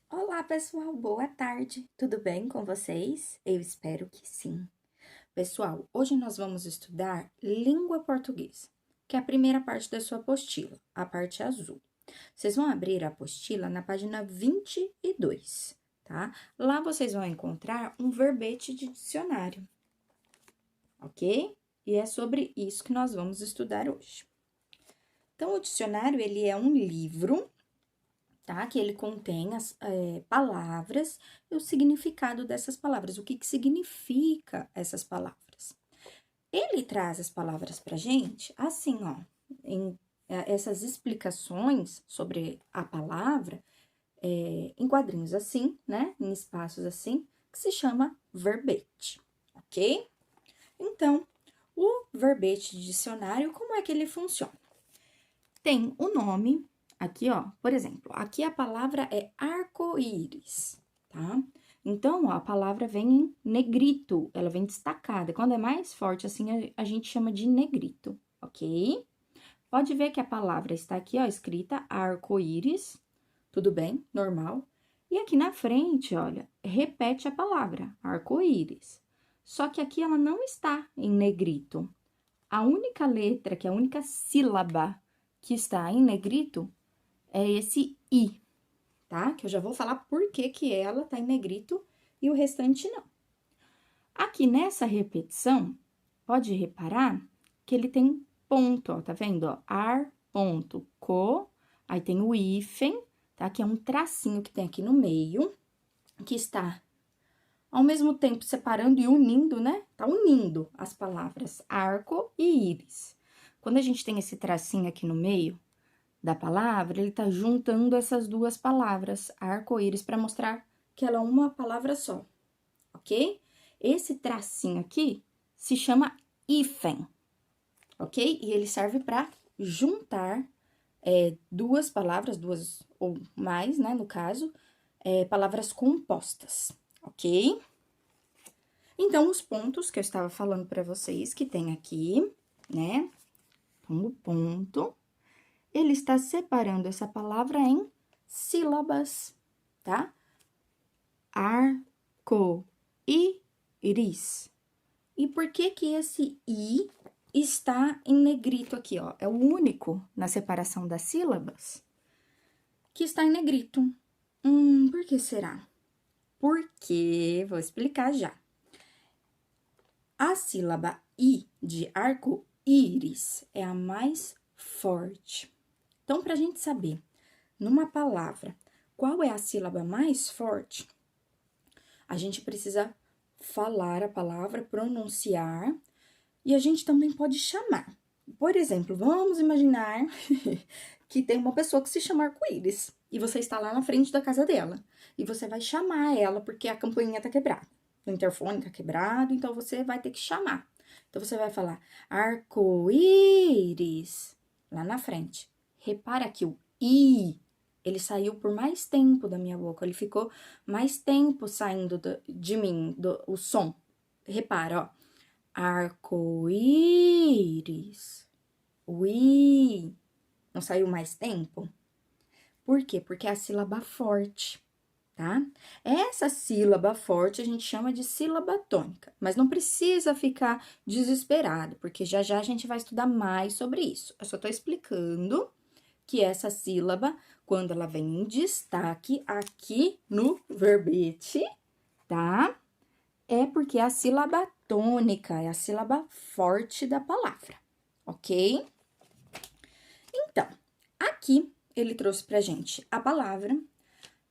Olá, pessoal, boa tarde. Tudo bem com vocês? Eu espero que sim. Pessoal, hoje nós vamos estudar língua portuguesa, que é a primeira parte da sua apostila, a parte azul. Vocês vão abrir a apostila na página 22, tá? Lá vocês vão encontrar um verbete de dicionário, ok? E é sobre isso que nós vamos estudar hoje. Então, o dicionário, ele é um livro, tá? Que ele contém as palavras e o significado dessas palavras, o que que significa essas palavras. Ele traz as palavras pra gente assim, ó, em essas explicações sobre a palavra, em quadrinhos assim, né? Em espaços assim, que se chama verbete, ok? Então, o verbete de dicionário, como é que ele funciona? Tem o nome, aqui, ó, por exemplo, aqui a palavra é arco-íris, tá? Então, ó, a palavra vem em negrito, ela vem destacada. Quando é mais forte, assim, a gente chama de negrito, ok? Pode ver que a palavra está aqui, ó, escrita arco-íris, tudo bem, normal. E aqui na frente, olha, repete a palavra arco-íris. Só que aqui ela não está em negrito. A única letra, que é a única sílaba que está em negrito, é esse I, tá? Que eu já vou falar por que que ela tá em negrito e o restante não. Aqui nessa repetição, pode reparar que ele tem ponto, ó, tá vendo? Ó, ar, ponto, co, aí tem o hífen, tá? Que é um tracinho que tem aqui no meio, que está ao mesmo tempo separando e unindo, né? Tá unindo as palavras arco e íris. Quando a gente tem esse tracinho aqui no meio da palavra, ele tá juntando essas duas palavras, arco-íris, para mostrar que ela é uma palavra só, ok? Esse tracinho aqui se chama hífen, ok? E ele serve para juntar duas palavras, duas ou mais, né, no caso, palavras compostas, ok? Então, os pontos que eu estava falando para vocês, que tem aqui, né? Então, o ponto, ele está separando essa palavra em sílabas, tá? Arco-íris. E por que que esse i está em negrito aqui, ó? É o único na separação das sílabas que está em negrito. Por que será? Porque, vou explicar já. A sílaba I de arco-íris é a mais forte. Então, para a gente saber, numa palavra, qual é a sílaba mais forte, a gente precisa falar a palavra, pronunciar, e a gente também pode chamar. Por exemplo, vamos imaginar que tem uma pessoa que se chama arco-íris, e você está lá na frente da casa dela, e você vai chamar ela porque a campainha tá quebrada. O interfone tá quebrado, então você vai ter que chamar. Então, você vai falar arco-íris lá na frente. Repara que o i, ele saiu por mais tempo da minha boca, ele ficou mais tempo saindo de mim, o som. Repara, ó. Arco-íris. O i não saiu mais tempo? Por quê? Porque é a sílaba forte, tá? Essa sílaba forte a gente chama de sílaba tônica, mas não precisa ficar desesperado, porque já já a gente vai estudar mais sobre isso. Eu só tô explicando que essa sílaba, quando ela vem em destaque aqui no verbete, tá? É porque é a sílaba tônica, é a sílaba forte da palavra, ok? Então, aqui ele trouxe pra gente a palavra,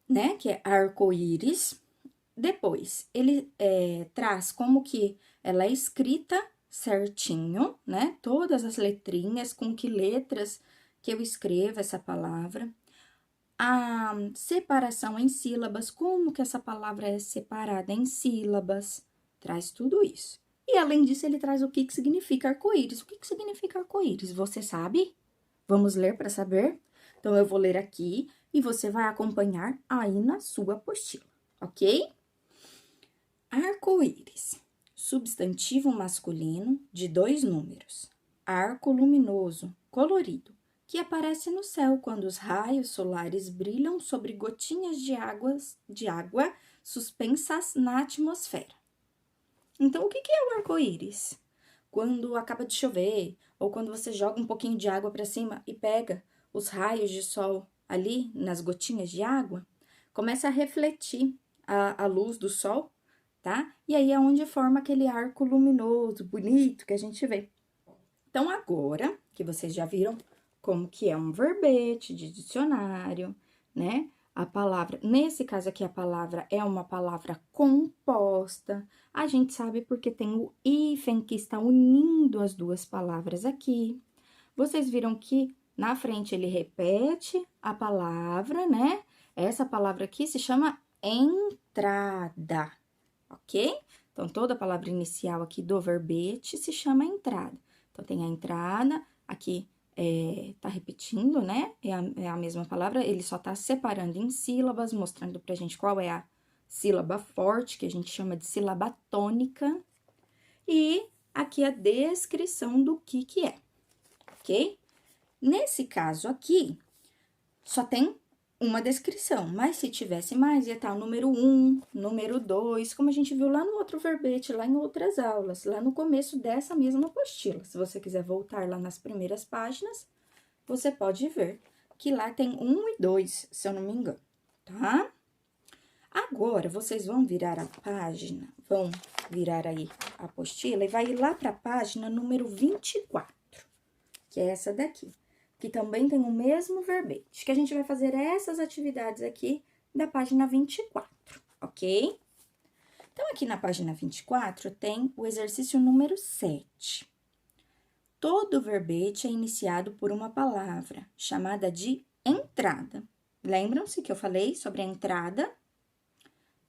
né, que é arco-íris. Depois, ele traz como que ela é escrita certinho, né? Todas as letrinhas, com que letras que eu escrevo essa palavra. A separação em sílabas, como que essa palavra é separada em sílabas, traz tudo isso. E além disso, ele traz o que significa arco-íris. O que significa arco-íris? Você sabe? Vamos ler para saber? Então, eu vou ler aqui e você vai acompanhar aí na sua apostila, ok? Arco-íris, substantivo masculino de 2 números. Arco luminoso, colorido, que aparece no céu quando os raios solares brilham sobre gotinhas de água suspensas na atmosfera. Então, o que é o arco-íris? Quando acaba de chover, ou quando você joga um pouquinho de água para cima e pega os raios de sol ali nas gotinhas de água, começa a refletir a luz do sol, tá? E aí é onde forma aquele arco luminoso, bonito que a gente vê. Então, agora que vocês já viram como que é um verbete de dicionário, né? A palavra, nesse caso aqui, a palavra é uma palavra composta. A gente sabe porque tem o hífen que está unindo as duas palavras aqui. Vocês viram que na frente ele repete a palavra, né? Essa palavra aqui se chama entrada, ok? Então, toda palavra inicial aqui do verbete se chama entrada. Então, tem a entrada, aqui tá repetindo, né? É a mesma palavra, ele só tá separando em sílabas, mostrando pra gente qual é a sílaba forte, que a gente chama de sílaba tônica. E aqui a descrição do que é, ok? Nesse caso aqui, só tem uma descrição, mas se tivesse mais, ia estar o número 1, número 2, como a gente viu lá no outro verbete, lá em outras aulas, lá no começo dessa mesma apostila. Se você quiser voltar lá nas primeiras páginas, você pode ver que lá tem 1 e 2, se eu não me engano, tá? Agora, vocês vão virar a página, vão virar aí a apostila e vai ir lá para a página número 24, que é essa daqui, que também tem o mesmo verbete, que a gente vai fazer essas atividades aqui da página 24, ok? Então, aqui na página 24 tem o exercício número 7. Todo verbete é iniciado por uma palavra, chamada de entrada. Lembram-se que eu falei sobre a entrada?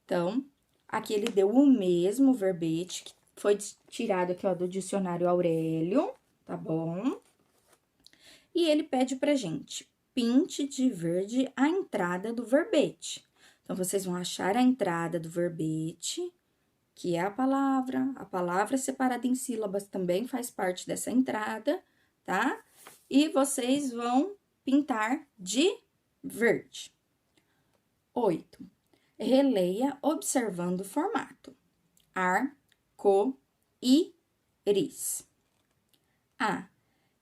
Então, aqui ele deu o mesmo verbete, que foi tirado aqui, ó, do dicionário Aurélio, tá bom? E ele pede pra gente, pinte de verde a entrada do verbete. Então, vocês vão achar a entrada do verbete, que é a palavra separada em sílabas também faz parte dessa entrada, tá? E vocês vão pintar de verde. 8. Releia observando o formato. Arco-íris. A.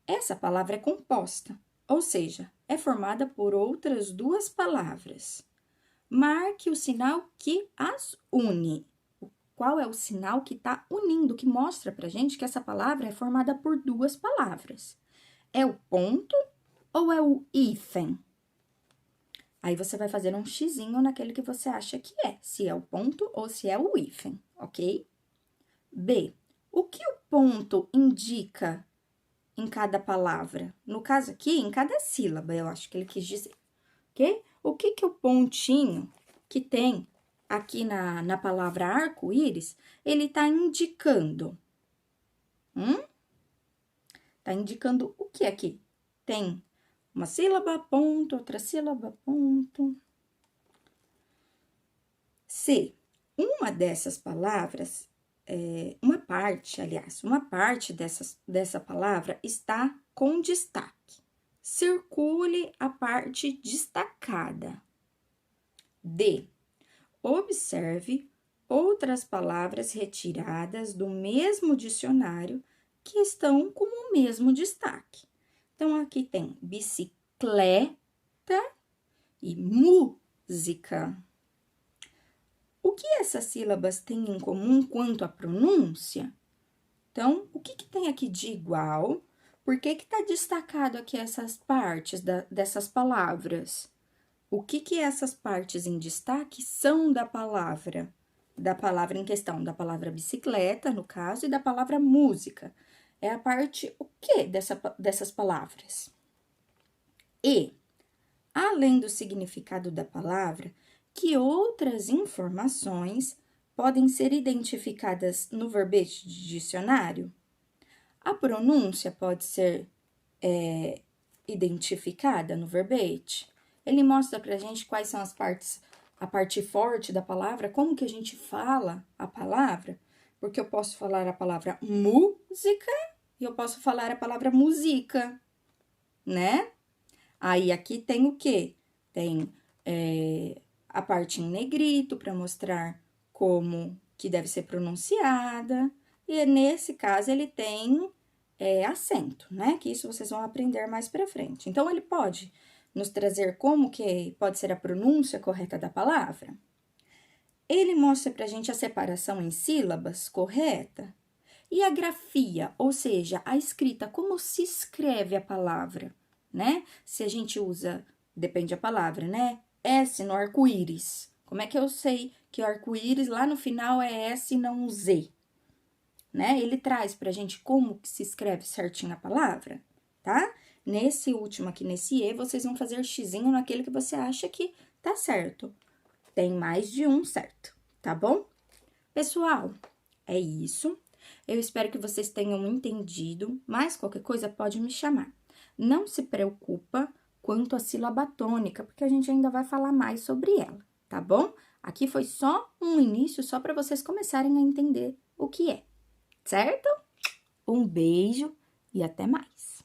Essa palavra é composta, ou seja, é formada por outras duas palavras. Marque o sinal que as une. Qual é o sinal que está unindo, que mostra pra gente que essa palavra é formada por duas palavras? É o ponto ou é o hífen? Aí, você vai fazer um xizinho naquele que você acha que é, se é o ponto ou se é o hífen, ok? B. O que o ponto indica em cada palavra? No caso aqui, em cada sílaba, eu acho que ele quis dizer, ok? O que o pontinho que tem aqui na palavra arco-íris, ele tá indicando? Tá indicando o que aqui? Tem uma sílaba, ponto, outra sílaba, ponto. C. Uma dessas palavras, uma parte dessa palavra está com destaque. Circule a parte destacada. D. Observe outras palavras retiradas do mesmo dicionário que estão com o mesmo destaque. Então, aqui tem bicicleta e música. O que essas sílabas têm em comum quanto à pronúncia? Então, o que tem aqui de igual? Por que está destacado aqui essas partes dessas palavras? O que essas partes em destaque são da palavra em questão, da palavra bicicleta, no caso, e da palavra música? É a parte, o que dessas palavras? E, além do significado da palavra, que outras informações podem ser identificadas no verbete de dicionário? A pronúncia pode ser identificada no verbete? Ele mostra pra gente quais são as partes, a parte forte da palavra, como que a gente fala a palavra, porque eu posso falar a palavra música e eu posso falar a palavra música, né? Aí, aqui tem o quê? Tem a parte em negrito para mostrar como que deve ser pronunciada. E nesse caso, ele tem acento, né? Que isso vocês vão aprender mais pra frente. Então, ele pode nos trazer como que pode ser a pronúncia correta da palavra. Ele mostra pra gente a separação em sílabas correta. E a grafia, ou seja, a escrita, como se escreve a palavra, né? Se a gente usa, depende da palavra, né? S no arco-íris. Como é que eu sei que o arco-íris lá no final é S e não Z? Né? Ele traz pra gente como que se escreve certinho a palavra, tá? Nesse último aqui, nesse E, vocês vão fazer xizinho naquele que você acha que tá certo. Tem mais de um certo, tá bom? Pessoal, é isso. Eu espero que vocês tenham entendido, mas qualquer coisa pode me chamar. Não se preocupa quanto à sílaba tônica, porque a gente ainda vai falar mais sobre ela, tá bom? Aqui foi só um início, só para vocês começarem a entender o que é, certo? Um beijo e até mais!